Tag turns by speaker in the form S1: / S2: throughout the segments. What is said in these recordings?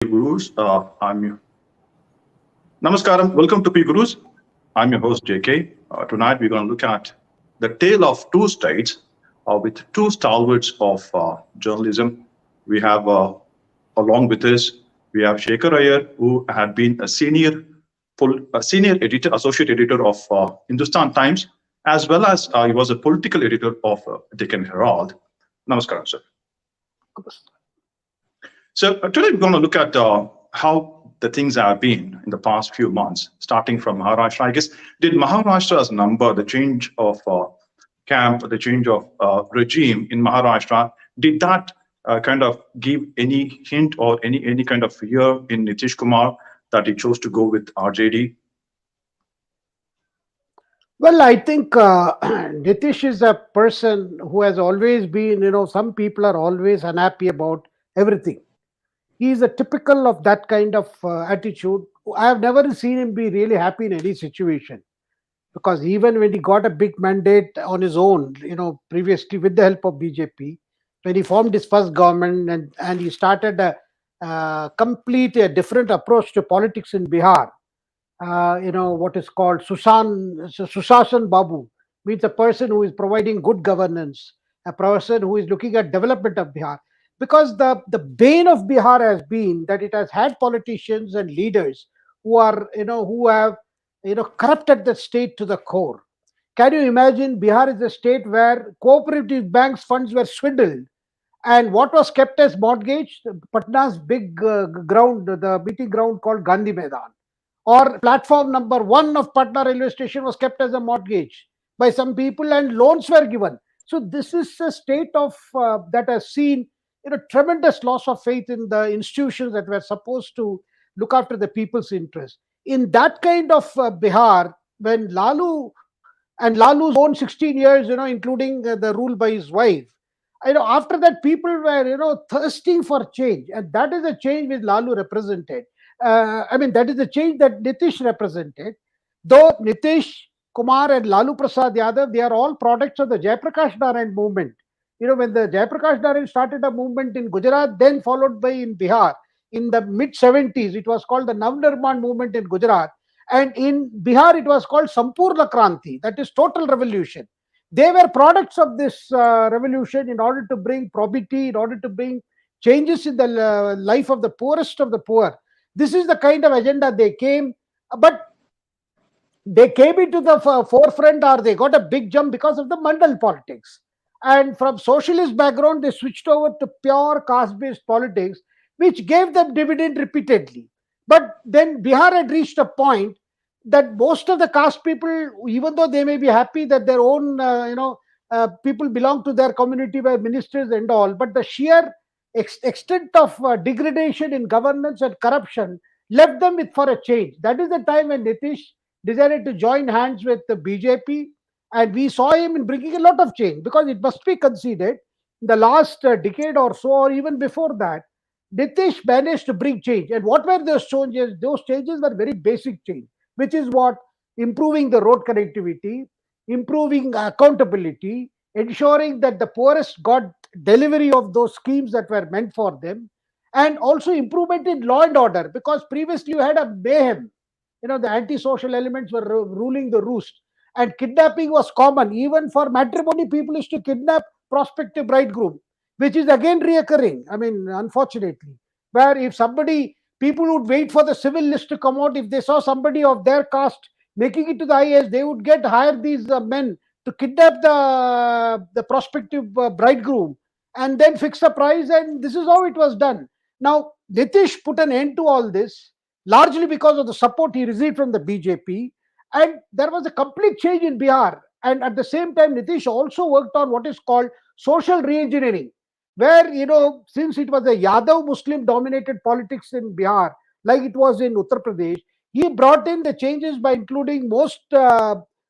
S1: Gurus. Namaskaram. Welcome to PGurus. I'm your host JK. Tonight we're going to look at the tale of two states with two stalwarts of journalism. We have along with us we have Shekhar Iyer, who had been a senior editor, associate editor of Hindustan Times, as well as he was a political editor of Deccan Herald. Namaskaram, sir. So today we're going to look at how the things have been in the past few months, starting from Maharashtra. I guess, did Maharashtra's number, the change of camp, the change of regime in Maharashtra, did that kind of give any hint or any kind of fear in Nitish Kumar that he chose to go with RJD?
S2: Well, I think Nitish is a person who has always been, some people are always unhappy about everything. He is a typical of that kind of attitude. I have never seen him be really happy in any situation because even when he got a big mandate on his own, previously with the help of BJP, when he formed his first government and he started a complete a different approach to politics in Bihar, what is called Susasan Babu, means a person who is providing good governance, a person who is looking at development of Bihar. Because the bane of Bihar has been that it has had politicians and leaders who have corrupted the state to the core. Can you imagine Bihar is a state where cooperative banks funds were swindled, and what was kept as mortgage, Patna's big ground, the meeting ground called Gandhi Maidan, or platform number one of Patna railway station was kept as a mortgage by some people, and loans were given. So this is a state of that has seen tremendous loss of faith in the institutions that were supposed to look after the people's interest. In that kind of Bihar, when Lalu's own 16 years, including the rule by his wife, after that people were thirsting for change, and that is a change which Lalu represented. That is the change that Nitish represented. Though Nitish Kumar and Lalu Prasad Yadav, they are all products of the Jayaprakash Narayan movement. When the Jayaprakash Narayan started a movement in Gujarat, then followed by in Bihar, in the mid 70s, it was called the Navnirman movement in Gujarat. And in Bihar, it was called Sampurna Kranti, that is total revolution. They were products of this revolution in order to bring probity, in order to bring changes in the life of the poorest of the poor. This is the kind of agenda they came, but they came into the forefront, or they got a big jump because of the mandal politics. And from socialist background, they switched over to pure caste-based politics, which gave them dividend repeatedly. But then Bihar had reached a point that most of the caste people, even though they may be happy that their own, people belong to their community by ministers and all, but the sheer extent of degradation in governance and corruption left them with for a change. That is the time when Nitish decided to join hands with the BJP, and we saw him in bringing a lot of change, because it must be conceded in the last decade or so, or even before that, Nitish managed to bring change. And what were those changes? Those changes were very basic change, which is what? Improving the road connectivity, improving accountability, ensuring that the poorest got delivery of those schemes that were meant for them, and also improvement in law and order, because previously you had a mayhem. The anti-social elements were ruling the roost, and kidnapping was common. Even for matrimony, people used to kidnap prospective bridegroom, which is again reoccurring. Unfortunately, where if somebody, people would wait for the civil list to come out. If they saw somebody of their caste making it to the IAS, they would hire these men to kidnap the prospective bridegroom and then fix the price. And this is how it was done. Now, Nitish put an end to all this, largely because of the support he received from the BJP. And there was a complete change in Bihar. And at the same time, Nitish also worked on what is called social re-engineering, where, since it was a Yadav Muslim dominated politics in Bihar, like it was in Uttar Pradesh, he brought in the changes by including most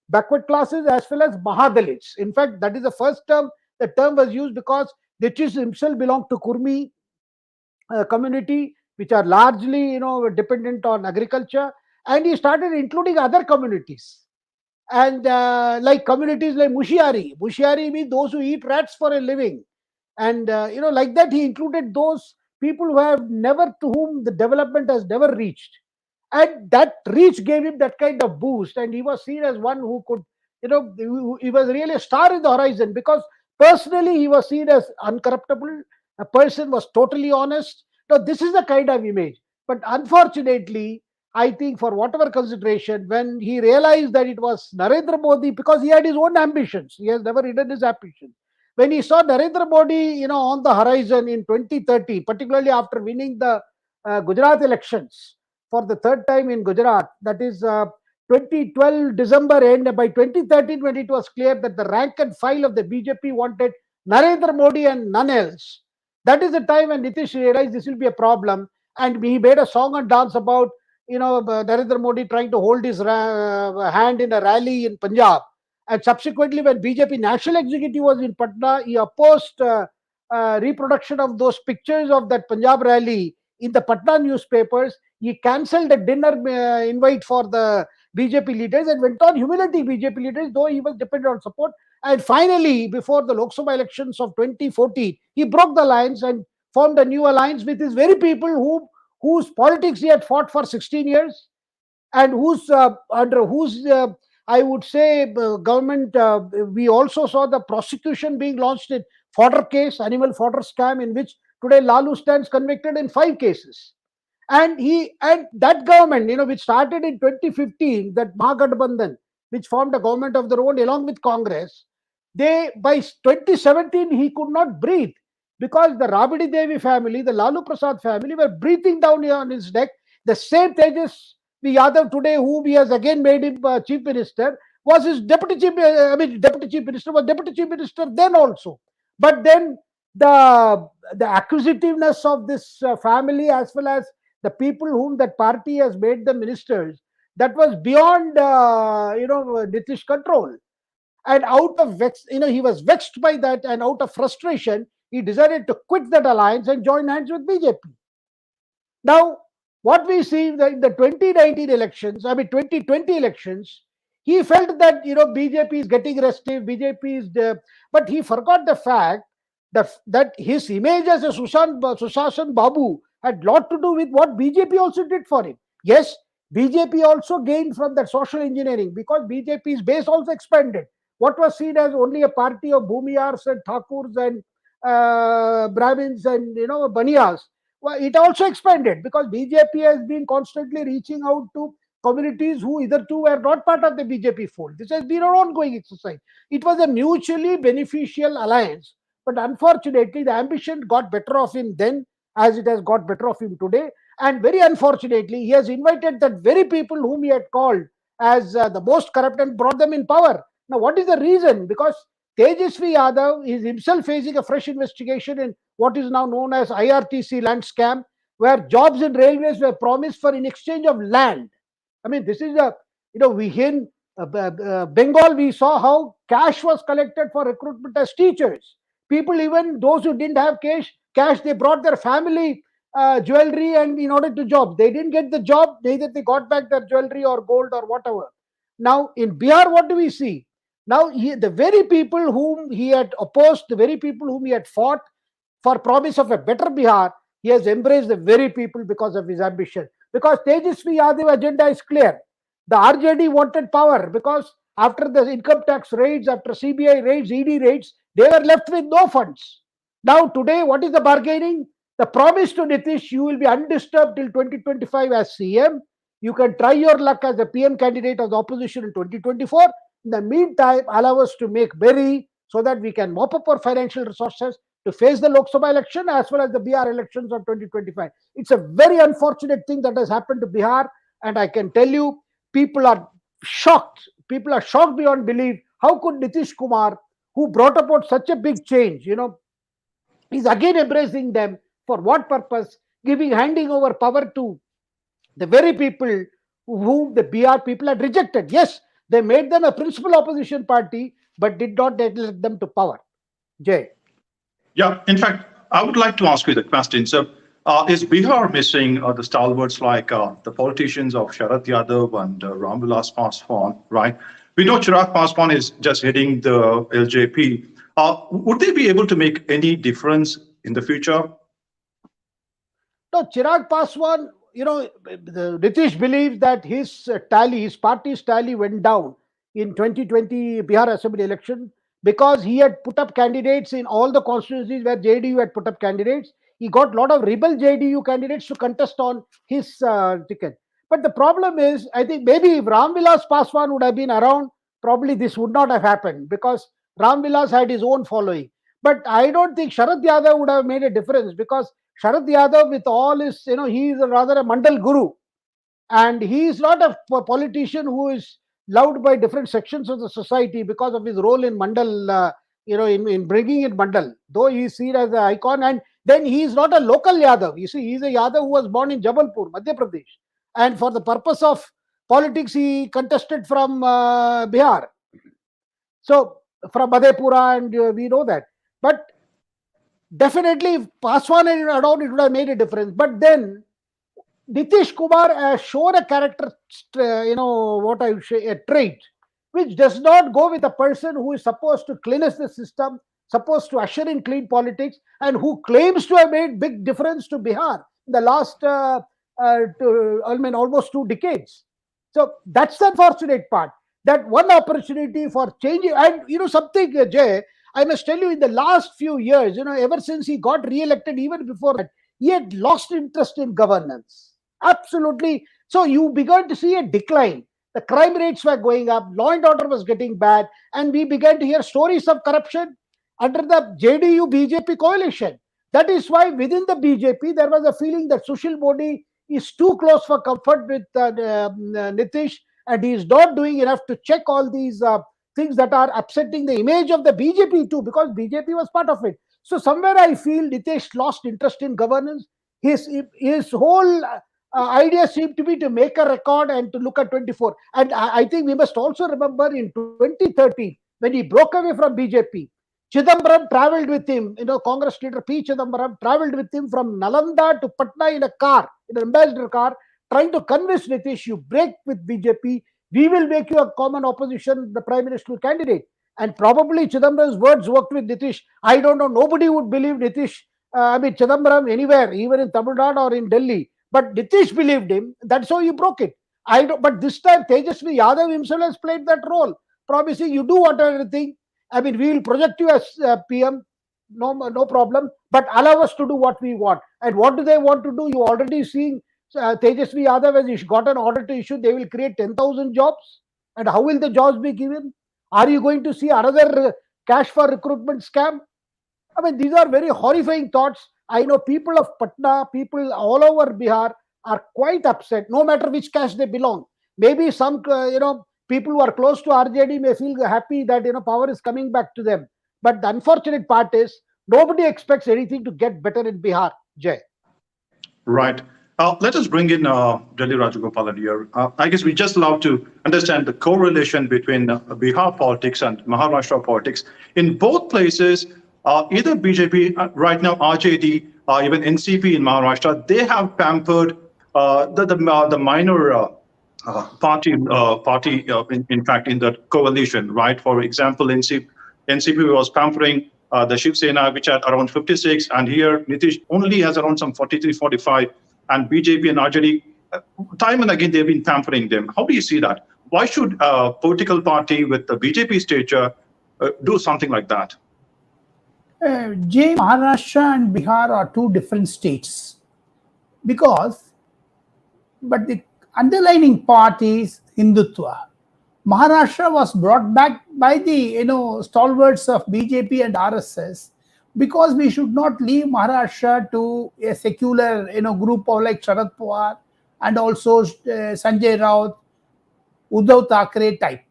S2: backward classes as well as Mahadalits. In fact, that is the first term the term was used, because Nitish himself belonged to Kurmi community, which are largely dependent on agriculture, and he started including other communities, and like communities like Mushiari means those who eat rats for a living, and like that he included those people who have never, to whom the development has never reached. And that reach gave him that kind of boost, and he was seen as one who could, he was really a star in the horizon, because personally he was seen as uncorruptible. A person was totally honest. Now this is the kind of image. But unfortunately, I think for whatever consideration, when he realized that it was Narendra Modi, because he had his own ambitions, he has never hidden his ambitions. When he saw Narendra Modi, on the horizon in 2030, particularly after winning the Gujarat elections for the third time in Gujarat, that is 2012 December end, by 2013, when it was clear that the rank and file of the BJP wanted Narendra Modi and none else, that is the time when Nitish realized this will be a problem, and he made a song and dance about Narendra Modi trying to hold his hand in a rally in Punjab. And subsequently, when BJP national executive was in Patna, he opposed reproduction of those pictures of that Punjab rally in the Patna newspapers. He cancelled a dinner invite for the BJP leaders and went on humiliating BJP leaders, though he was dependent on support. And finally, before the Lok Sabha elections of 2014, he broke the alliance and formed a new alliance with his very people whose politics he had fought for 16 years, and under whose I would say government. We also saw the prosecution being launched in fodder case, animal fodder scam, in which today Lalu stands convicted in 5 cases. And that government, which started in 2015, that Mahagathbandhan, which formed a government of their own along with Congress, they, by 2017, he could not breathe, because the Rabidi Devi family, the Lalu Prasad family, were breathing down on his neck. The same Tejaswi Yadav today, whom he has again made him chief minister, was his deputy chief. Deputy chief minister was deputy chief minister then also. But then the acquisitiveness of this family, as well as the people whom that party has made the ministers, that was beyond Nitish control. And out of he was vexed by that, and out of frustration, he decided to quit that alliance and join hands with BJP. Now, what we see in the 2019 elections, 2020 elections, he felt that BJP is getting restive, BJP is but he forgot the fact that his image as a Sushashan Babu had lot to do with what BJP also did for him. Yes, BJP also gained from that social engineering, because BJP's base also expanded. What was seen as only a party of Bhumiyars and Thakurs and Brahmins and Baniyas, well, it also expanded, because BJP has been constantly reaching out to communities who hitherto were not part of the BJP fold. This has been an ongoing exercise. It was a mutually beneficial alliance, but unfortunately, the ambition got better of him then, as it has got better of him today. And very unfortunately, he has invited that very people whom he had called as the most corrupt and brought them in power. Now, what is the reason? Because Tejaswi Yadav is himself facing a fresh investigation in what is now known as IRTC land scam, where jobs in railways were promised for in exchange of land. This is we in Bengal, we saw how cash was collected for recruitment as teachers. People, even those who didn't have cash, they brought their family jewelry, and in order to job, they didn't get the job, neither they got back their jewelry or gold or whatever. Now in Bihar, what do we see? Now the very people whom he had opposed, the very people whom he had fought for promise of a better Bihar, he has embraced the very people because of his ambition. Because Tejaswi Yadav agenda is clear. The RJD wanted power, because after the income tax raids, after CBI raids, ED raids, they were left with no funds. Now today, what is the bargaining? The promise to Nitish, you will be undisturbed till 2025 as CM. You can try your luck as a PM candidate of the opposition in 2024. In the meantime, allow us to make berry, so that we can mop up our financial resources to face the Lok Sabha election as well as the Bihar elections of 2025. It's a very unfortunate thing that has happened to Bihar, and I can tell you, people are shocked. People are shocked beyond belief. How could Nitish Kumar, who brought about such a big change, is again embracing them? For what purpose? Handing over power to the very people whom the Bihar people had rejected. Yes, they made them a principal opposition party, but did not let them to power. Jay.
S1: Yeah, in fact, I would like to ask you the question. So, is Bihar missing the stalwarts like the politicians of Sharad Yadav and Ramvilas Paswan, right? We know Chirag Paswan is just heading the LJP. Would they be able to make any difference in the future?
S2: No, Chirag Paswan, Nitish believes that his party's tally went down in 2020 Bihar Assembly election because he had put up candidates in all the constituencies where JDU had put up candidates. He got a lot of rebel JDU candidates to contest on his ticket. But the problem is, I think maybe if Ram Vilas Paswan would have been around, probably this would not have happened because Ram Vilas had his own following. But I don't think Sharad Yadav would have made a difference because Sharad Yadav, with all his, he is rather a Mandal guru, and he is not a politician who is loved by different sections of the society because of his role in Mandal, in bringing in Mandal. Though he is seen as an icon, and then he is not a local Yadav. You see, he is a Yadav who was born in Jabalpur, Madhya Pradesh, and for the purpose of politics, he contested from Bihar. So from Madhepura, and we know that. But definitely, if Paswan had around, it would have made a difference. But then Nitish Kumar has shown a character, what I would say, a trait, which does not go with a person who is supposed to cleanse the system, supposed to usher in clean politics, and who claims to have made big difference to Bihar in the last, almost 2 decades. So that's the unfortunate part. That one opportunity for changing, and something, Jay, I must tell you, in the last few years, ever since he got re-elected, even before that, he had lost interest in governance. Absolutely. So you began to see a decline. The crime rates were going up, law and order was getting bad, and we began to hear stories of corruption under the JDU BJP coalition. That is why within the BJP there was a feeling that Sushil Modi is too close for comfort with Nitish, and he is not doing enough to check all these things that are upsetting the image of the BJP too, because BJP was part of it. So somewhere I feel Nitish lost interest in governance. His whole idea seemed to be to make a record and to look at 24. And I think we must also remember in 2013, when he broke away from BJP, Chidambaram traveled with him, Congress leader P. Chidambaram traveled with him from Nalanda to Patna in a car, in an ambassador car, trying to convince Nitish, you break with BJP, we will make you a common opposition, the prime ministerial candidate. And probably Chidambaram's words worked with Nitish. I don't know, nobody would believe Nitish, Chidambaram anywhere, even in Tamil Nadu or in Delhi. But Nitish believed him. That's how he broke it. But this time, Tejaswi Yadav himself has played that role, promising you do whatever you think. We will project you as PM, no problem. But allow us to do what we want. And what do they want to do? You already seeing Tejaswi Yadav has got an order to issue. They will create 10,000 jobs. And how will the jobs be given? Are you going to see another cash for recruitment scam? These are very horrifying thoughts. I know people of Patna, people all over Bihar are quite upset, no matter which caste they belong. Maybe some, people who are close to RJD may feel happy that, power is coming back to them. But the unfortunate part is nobody expects anything to get better in Bihar, Jay.
S1: Right. Let us bring in Delhi Rajagopalan here. I guess we just love to understand the correlation between Bihar politics and Maharashtra politics. In both places, either BJP, right now RJD, even NCP in Maharashtra, they have pampered the minor party, in fact, in the coalition, right? For example, NCP was pampering the Shiv Sena, which had around 56, and here Nitish only has around some 43, 45, and BJP and RJD, time and again, they've been pampering them. How do you see that? Why should a political party with the BJP stature do something like that?
S3: Maharashtra and Bihar are 2 different states but the underlining part is Hindutva. Maharashtra was brought back by the stalwarts of BJP and RSS because we should not leave Maharashtra to a secular group of like Sharad Pawar and also Sanjay Raut, Uddhav Thackeray type.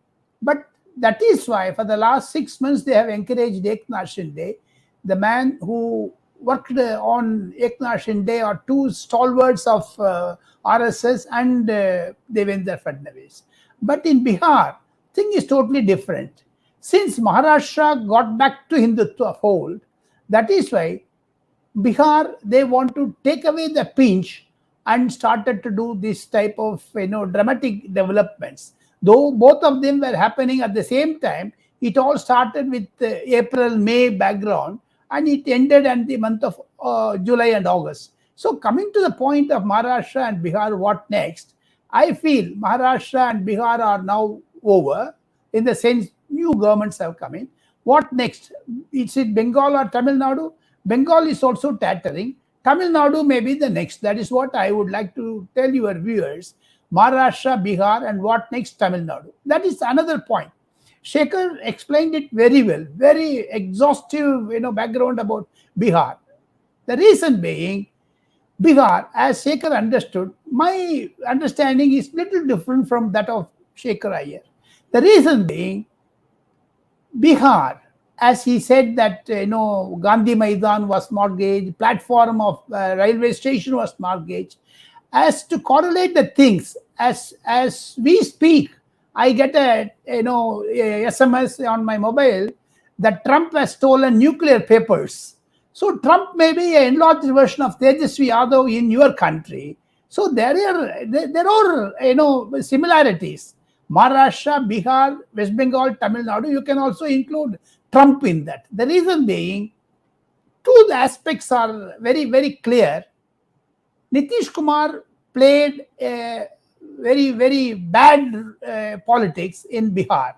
S3: But that is why for the last 6 months they have encouraged 𝙤𝙧𝙤𝙪, the man who worked on 𝙤𝙧𝙤𝙪 are 2 stalwarts of RSS and Devendra Fadnavis. But in Bihar, thing is totally different. Since Maharashtra got back to Hindutva fold, that is why Bihar, they want to take away the pinch and started to do this type of dramatic developments. Though both of them were happening at the same time, it all started with April-May background and it ended in the month of July and August. So coming to the point of Maharashtra and Bihar, what next? I feel Maharashtra and Bihar are now over, in the sense new governments have come in. What next? Is it Bengal or Tamil Nadu? Bengal is also tattering. Tamil Nadu may be the next. That is what I would like to tell your viewers. Maharashtra, Bihar, and what next? Tamil Nadu. That is another point. Shekhar explained it very well, very exhaustive, background about Bihar. The reason being, Bihar, as Shekhar understood, my understanding is little different from that of Shekhar Iyer. The reason being, Bihar, as he said that Gandhi Maidan was mortgaged, platform of railway station was mortgaged. As to correlate the things, as we speak, I get a SMS on my mobile that Trump has stolen nuclear papers. So Trump may be an enlarged version of Tejaswi Yadav in your country. So there are similarities. Maharashtra, Bihar, West Bengal, Tamil Nadu. You can also include Trump in that. The reason being, two aspects are very, very clear. Nitish Kumar played very, very bad politics in Bihar.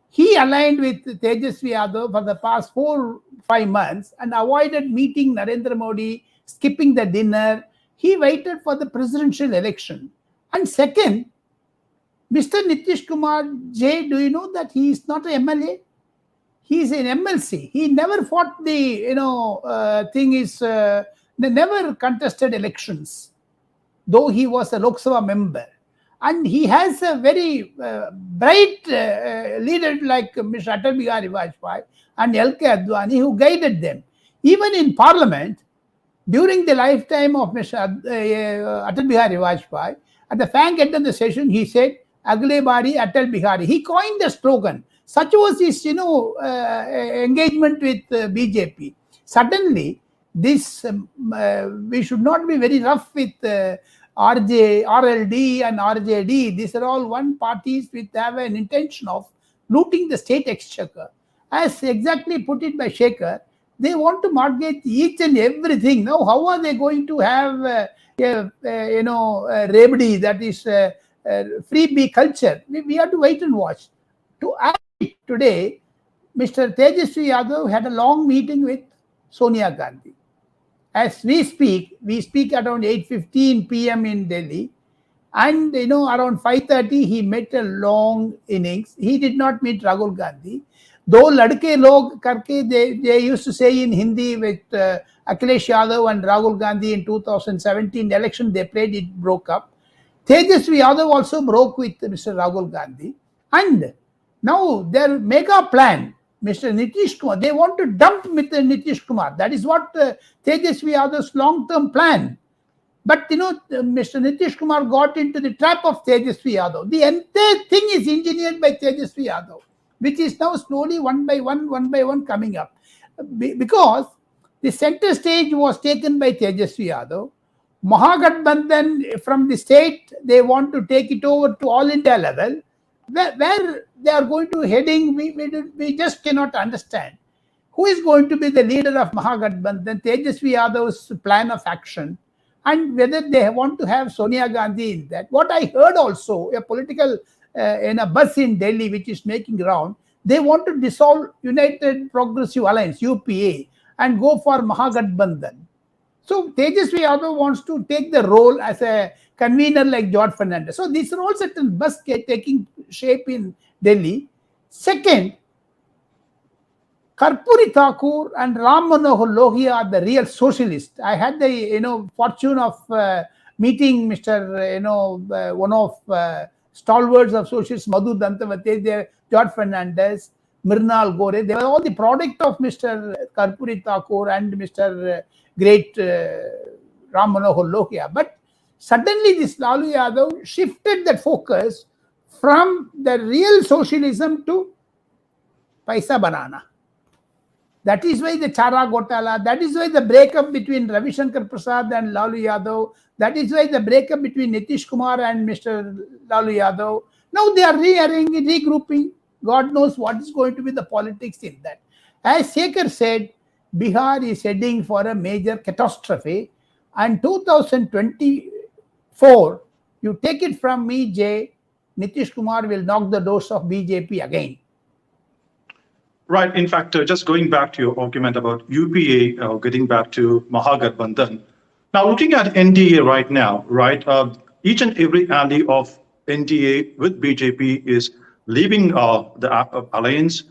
S3: He aligned with Tejaswi Yadav for the past 4-5 months and avoided meeting Narendra Modi, skipping the dinner. He waited for the presidential election. And second, Mr. Nitish Kumar J, do you know that he is not an MLA? He is an MLC. He never fought the, never contested elections, though he was a Lok Sabha member. And he has a very bright leader like Mr. Atal Bihari Vajpayee and 𝗤𝙧𝙤𝙪 Advani, who guided them. Even in Parliament, during the lifetime of Mr. Atal Bihari Vajpayee, at the fang end of the session, he said, "Agle bari Atal Bihari." He coined the slogan. Such was his, engagement with BJP. Suddenly, this we should not be very rough with RLD and RJD. These are all one parties which have an intention of looting the state exchequer. As exactly put it by Shekhar, they want to mortgage each and everything. Now, how are they going to have rabdi, that is freebie culture? We have to wait and watch. To add today, Mr. Tejaswi Yadav had a long meeting with Sonia Gandhi. As we speak around 8:15 p.m. in Delhi, and around 5:30 he met a long innings. He did not meet Rahul Gandhi, though ladke log karke they used to say in Hindi with Akhilesh Yadav and Rahul Gandhi in 2017 election they played, it broke up. Tejaswi Yadav also broke with Mr. Rahul Gandhi, and now their mega plan, Mr. Nitish Kumar, they want to dump Mr. Nitish Kumar. That is what Tejaswi Yadav's long-term plan. But Mr. Nitish Kumar got into the trap of Tejaswi Yadav. The entire thing is engineered by Tejaswi Yadav, which is now slowly one by one coming up. Because the center stage was taken by Tejaswi Yadav. Mahagathbandhan from the state, they want to take it over to all India level. Where they are going to heading, we just cannot understand. Who is going to be the leader of Mahagathbandhan, Tejaswi Yadav's plan of action, and whether they want to have Sonia Gandhi in that. What I heard also, a political buzz in Delhi which is making round, they want to dissolve United Progressive Alliance, UPA, and go for Mahagathbandhan. So Tejaswi Yadav wants to take the role as a convener like George Fernandez. So these are all certain buzz taking shape in Delhi. Second, Karpuri Thakur and Ram Manohar Lohia are the real socialists. I had the fortune of meeting Mr. One of stalwarts of socialists, Madhu Dantavate, George Fernandez, Mrinal Gore. They were all the product of Mr. Karpuri Thakur and Mr. Great Ram Manohar Lohia. But suddenly this Lalu Yadav shifted that focus from the real socialism to paisa banana. That is why the Chara Gotala, that is why the breakup between Ravi Shankar Prasad and Lalu Yadav, that is why the breakup between Nitish Kumar and Mr. Lalu Yadav. Now they are regrouping. God knows what is going to be the politics in that. As Shekhar said, Bihar is heading for a major catastrophe. And 2024, you take it from me, Jay, Nitish Kumar will knock the doors of BJP again.
S1: Right. In fact, just going back to your argument about UPA, getting back to Mahagathbandhan. Now, looking at NDA right now, right, each and every ally of NDA with BJP is leaving the alliance.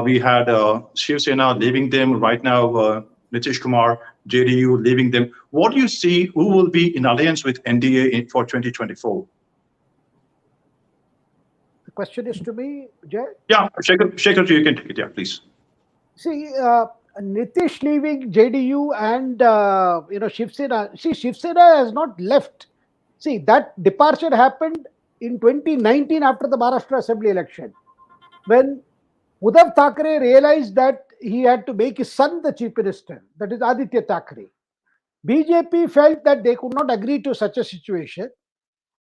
S1: We had Shiv Sena leaving them right now. Nitish Kumar, JDU leaving them. What do you see? Who will be in alliance with NDA for 2024?
S2: The question is to me, Jay.
S1: Yeah, Shekhar, you can take it. Yeah, please.
S2: See, Nitish leaving JDU and Shiv Sena. See, Shiv Sena has not left. See, that departure happened in 2019 after the Maharashtra Assembly election, when Uddhav Thackeray realized that he had to make his son the chief minister, that is Aditya Thackeray. BJP felt that they could not agree to such a situation.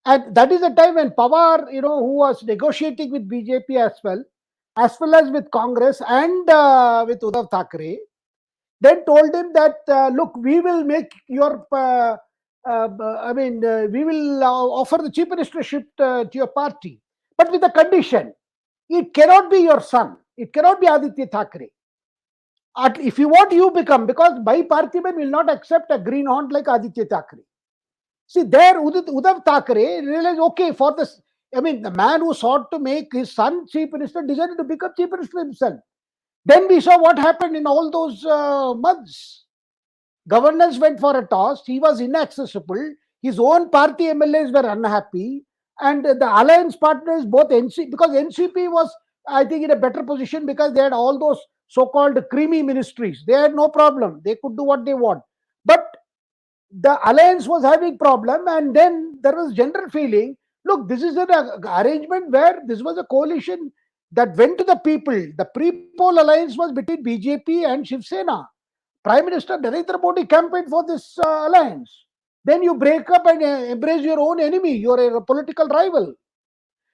S2: And that is the time when Pawar, who was negotiating with BJP as well as with Congress and with Uddhav Thackeray, then told him that, look, we will make your, we will offer the chief ministership to your party, but with a condition. It cannot be your son. It cannot be Aditya Thackeray. If you want, you become, because my partymen will not accept a greenhorn like Aditya Thackeray. See, there Uddhav Thackeray realized, okay, for this, the man who sought to make his son chief minister decided to become chief minister himself. Then we saw what happened in all those months. Governors went for a toss. He was inaccessible. His own party MLAs were unhappy. And the alliance partners, both NCP, because NCP was, I think, in a better position because they had all those so-called creamy ministries. They had no problem. They could do what they want. But the alliance was having problem, and then there was general feeling, look, this is an arrangement where this was a coalition that went to the people. The pre-poll alliance was between BJP and Shiv Sena. Prime Minister Narendra Modi campaigned for this alliance. Then you break up and embrace your own enemy. You are a political rival.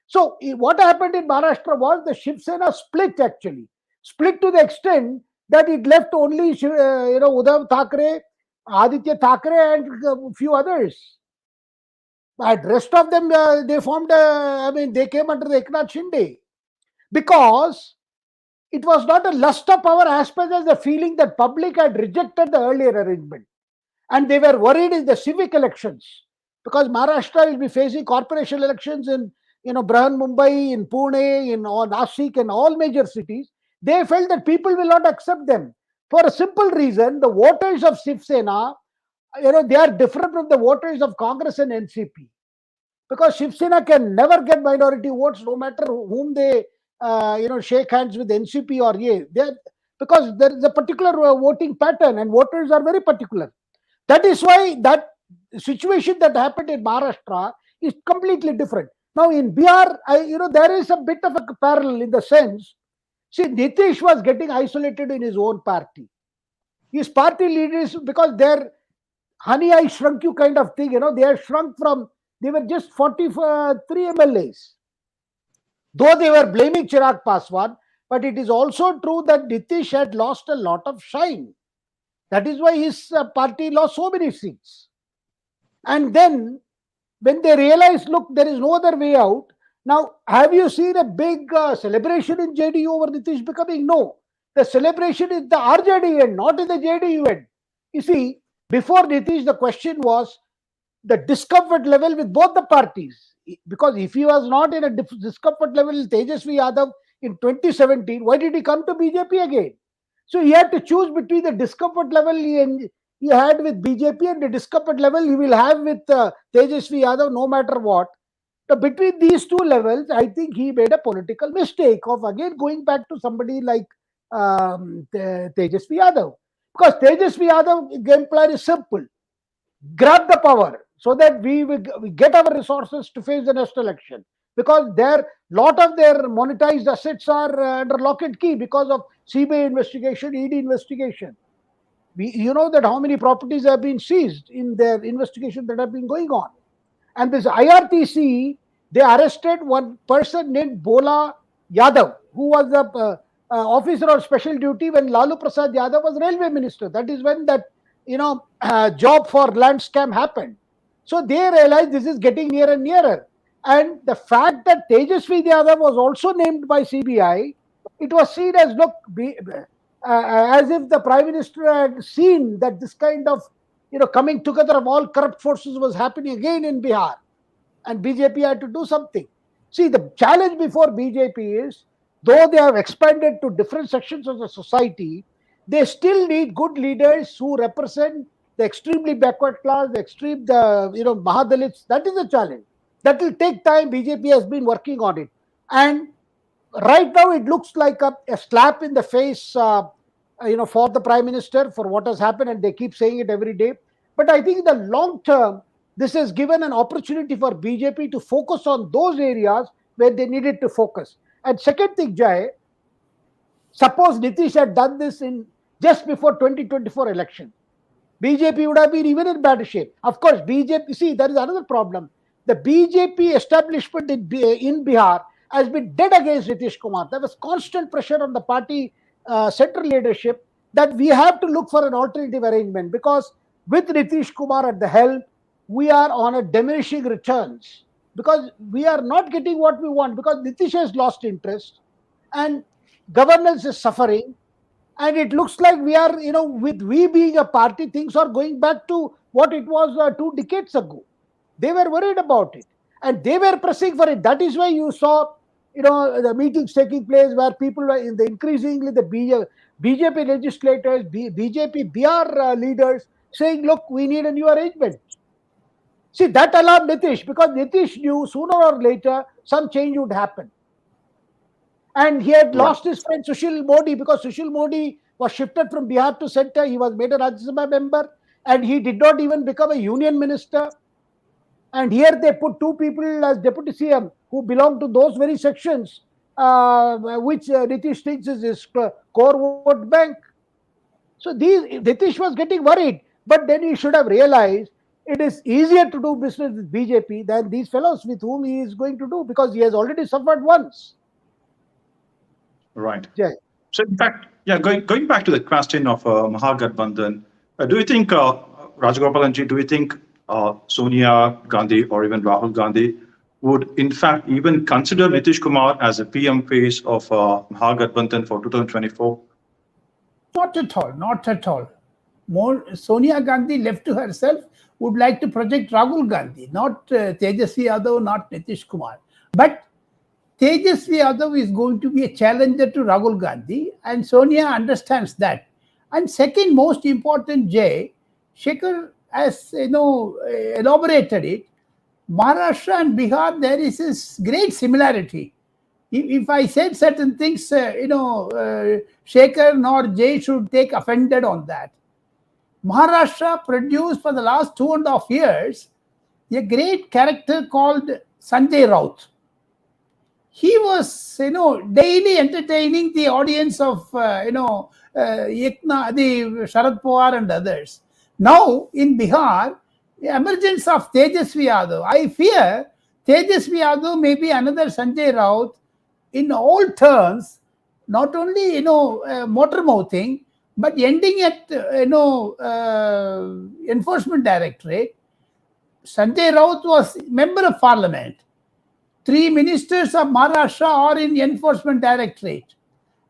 S2: So what happened in Maharashtra was the Shiv Sena split actually. Split to the extent that it left only Uddhav Thackeray, Aditya Thackeray and a few others. But rest of them, they formed, they came under the Eknath Shinde. Because it was not a lust of power as much as the feeling that public had rejected the earlier arrangement. And they were worried in the civic elections. Because Maharashtra will be facing corporation elections in Brihan Mumbai, in Pune, in Nashik, and all major cities. They felt that people will not accept them. For a simple reason, the voters of Shiv Sena, they are different from the voters of Congress and NCP. Because Shiv Sena can never get minority votes, no matter whom they, shake hands with NCP or Ye. Because there is a particular voting pattern, and voters are very particular. That is why that situation that happened in Maharashtra is completely different. Now in Bihar, there is a bit of a parallel in the sense. See, Nitish was getting isolated in his own party. His party leaders, because their honey, I shrunk you kind of thing, they are shrunk from, they were just 43 MLAs. Though they were blaming Chirag Paswan, but it is also true that Nitish had lost a lot of shine. That is why his party lost so many seats. And then, when they realized, look, there is no other way out. Now, have you seen a big celebration in JDU over Nitish becoming? No. The celebration is the RJD end, not in the JDU end. You see, before Nitish, the question was the discomfort level with both the parties. Because if he was not in a discomfort level with Tejaswi Yadav in 2017, why did he come to BJP again? So he had to choose between the discomfort level he had with BJP and the discomfort level he will have with Tejaswi Yadav, no matter what. So between these two levels, I think he made a political mistake of again going back to somebody like Tejaswi Yadav. Because Tejaswi Yadav game plan is simple. Grab the power so that we get our resources to face the next election. Because lot of their monetized assets are under lock and key because of CBI investigation, ED investigation. You know that how many properties have been seized in their investigation that have been going on. And this IRTC, they arrested one person named Bola Yadav, who was the officer on special duty when Lalu Prasad Yadav was railway minister. That is when that job for land scam happened. So they realized this is getting nearer and nearer. And the fact that Tejaswi Yadav was also named by CBI, it was seen as, look, as if the Prime Minister had seen that this kind of coming together of all corrupt forces was happening again in Bihar, and BJP had to do something. See, the challenge before BJP is, though they have expanded to different sections of the society, they still need good leaders who represent the extremely backward class, the Mahadalits. That is the challenge. That will take time. BJP has been working on it. And right now it looks like a slap in the face, for the Prime Minister for what has happened, and they keep saying it every day. But I think in the long term, this has given an opportunity for BJP to focus on those areas where they needed to focus. And second thing, Jai, suppose Nitish had done this in just before 2024 election, BJP would have been even in better shape. Of course, BJP, see, there is another problem. The BJP establishment in Bihar has been dead against Nitish Kumar. There was constant pressure on the party central leadership that we have to look for an alternative arrangement, because with Nitish Kumar at the helm, we are on a diminishing returns, because we are not getting what we want, because Nitish has lost interest and governance is suffering. And it looks like we are, with we being a party, things are going back to what it was 2 decades ago. They were worried about it and they were pressing for it. That is why you saw, the meetings taking place where people were increasingly the BJP legislators, BJP BR leaders saying, look, we need a new arrangement. See, that alarmed Nitish, because Nitish knew sooner or later some change would happen. And he had lost his friend Sushil Modi, because Sushil Modi was shifted from Bihar to center. He was made a Rajya Sabha member and he did not even become a union minister. And here they put 2 people as deputy CM who belong to those very sections, which Nitish thinks is his core vote bank. So Nitish was getting worried, but then he should have realized it is easier to do business with BJP than these fellows with whom he is going to do, because he has already suffered once.
S1: Right.
S2: Yeah.
S1: So in fact, going back to the question of Mahagathbandhan, do you think, Rajagopalan ji, do you think Sonia Gandhi or even Rahul Gandhi would in fact even consider Nitish Kumar as a PM face of Mahagathbandhan for 2024?
S3: Not at all, not at all. More Sonia Gandhi, left to herself, would like to project Rahul Gandhi, not Tejaswi Yadav, not Nitish Kumar. But Tejaswi Yadav is going to be a challenger to Rahul Gandhi, and Sonia understands that. And second most important, Shekhar has elaborated it. Maharashtra and Bihar, there is this great similarity. If I said certain things, Shekhar nor Jay should take offended on that. Maharashtra produced for the last 2.5 years a great character called Sanjay Raut. He was, daily entertaining the audience of, the Sharad Pawar and others. Now, in Bihar, the emergence of Tejaswi Yadav, I fear Tejaswi Yadav may be another Sanjay Raut in all terms, not only, motor mouthing, but ending at, Enforcement Directorate. Sanjay Raut was member of parliament. 3 ministers of Maharashtra are in Enforcement Directorate.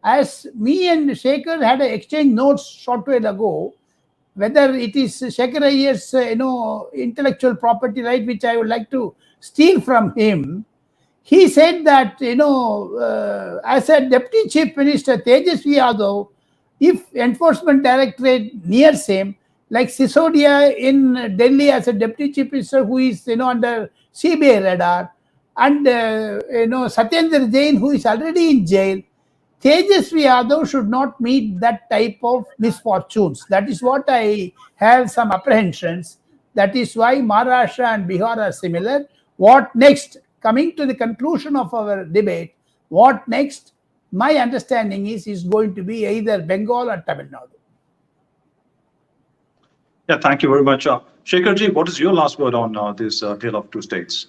S3: As me and Shekhar had exchange notes short while ago, whether it is Shekhar Iyer's, intellectual property right, which I would like to steal from him, he said that, as a Deputy Chief Minister, Tejaswi Yadav, if Enforcement Directorate nears him, like Sisodia in Delhi as a Deputy Chief Minister who is, under CBI radar, and, Satyendra Jain, who is already in jail, Tejaswi Yadav should not meet that type of misfortunes. That is what I have some apprehensions. That is why Maharashtra and Bihar are similar. What next? Coming to the conclusion of our debate, what next? My understanding is going to be either Bengal or Tamil Nadu.
S1: Yeah, thank you very much. Shekhar ji, what is your last word on this tale of 2 states?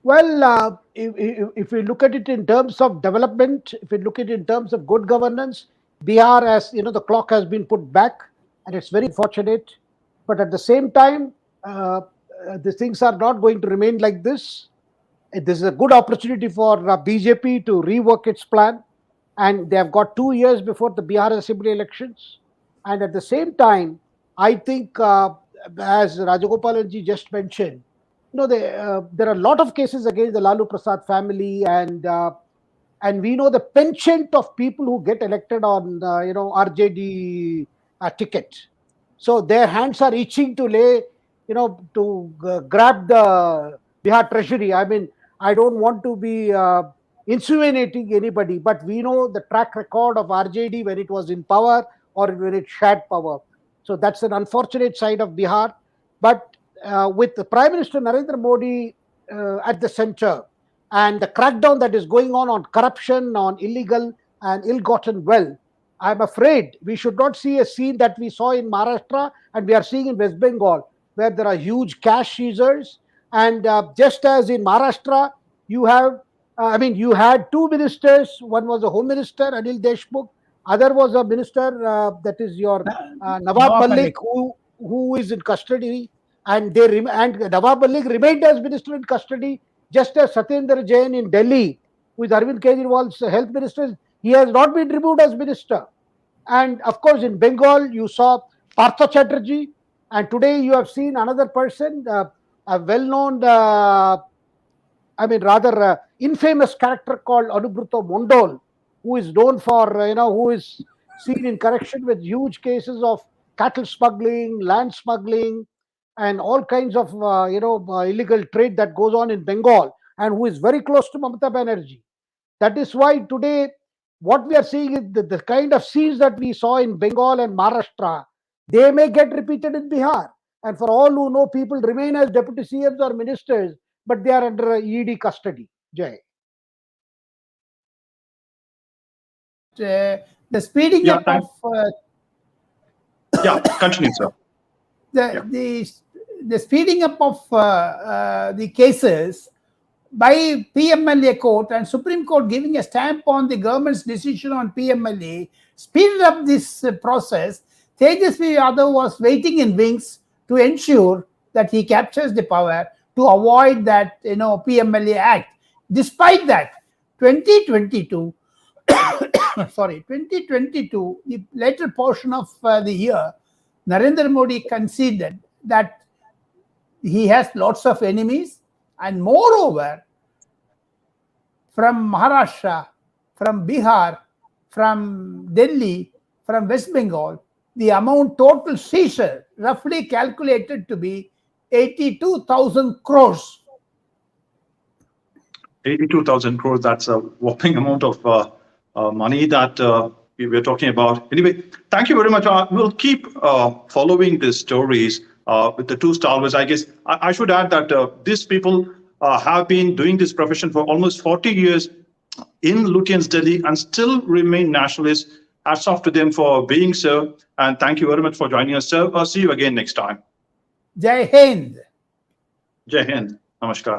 S2: Well, if we look at it in terms of development, if we look at it in terms of good governance, Bihar, as the clock has been put back. and it's very unfortunate. But at the same time, the things are not going to remain like this. This is a good opportunity for BJP to rework its plan, and they have got 2 years before the Bihar Assembly elections. And at the same time, I think, as Rajagopalan ji just mentioned, there are a lot of cases against the Lalu Prasad family, and we know the penchant of people who get elected on RJD ticket. So their hands are itching to grab the Bihar treasury. I mean, I don't want to be insinuating anybody, but we know the track record of RJD when it was in power or when it shared power. So that's an unfortunate side of Bihar. But with the Prime Minister Narendra Modi at the center, and the crackdown that is going on corruption, on illegal and ill-gotten wealth, I'm afraid we should not see a scene that we saw in Maharashtra and we are seeing in West Bengal, where there are huge cash seizures. And just as in Maharashtra, you had two ministers. One was a Home Minister, Anil Deshmukh. Other was a minister, that is your Nawab Malik, who is in custody. And Nawab Malik remained as minister in custody, just as Satyendra Jain in Delhi, who is Arvind Kejriwal's health minister. He has not been removed as minister. And of course, in Bengal, you saw Partha Chatterjee. And today you have seen another person, a well-known, infamous character called Anubruto Mondol, who is known for, who is seen in connection with huge cases of cattle smuggling, land smuggling, and all kinds of, illegal trade that goes on in Bengal, and who is very close to Mamata Banerjee. That is why today, what we are seeing is the kind of scenes that we saw in Bengal and Maharashtra, they may get repeated in Bihar. And for all who know, people remain as deputy CMs or ministers, but they are under ED custody. Jai.
S3: The speeding up of
S1: continue, sir.
S3: The speeding up of the cases by PMLA court and Supreme Court giving a stamp on the government's decision on PMLA speeded up this process. Tejaswi Yadav was waiting in wings to ensure that he captures the power to avoid that PMLA Act. Despite that, 2022, the later portion of the year, Narendra Modi conceded that he has lots of enemies, and moreover, from Maharashtra, from Bihar, from Delhi, from West Bengal, the amount total seizure roughly calculated to be 82,000 crores.
S1: 82,000 crores, that's a whopping amount of money that we were talking about. Anyway, thank you very much. We'll keep following these stories with the two stalwarts. I guess I should add that these people have been doing this profession for almost 40 years in Lutyens, Delhi, and still remain nationalists. Hats off to them for being so. And thank you very much for joining us, sir. See you again next time.
S3: Jai Hind.
S1: Jai Hind. Namaskar.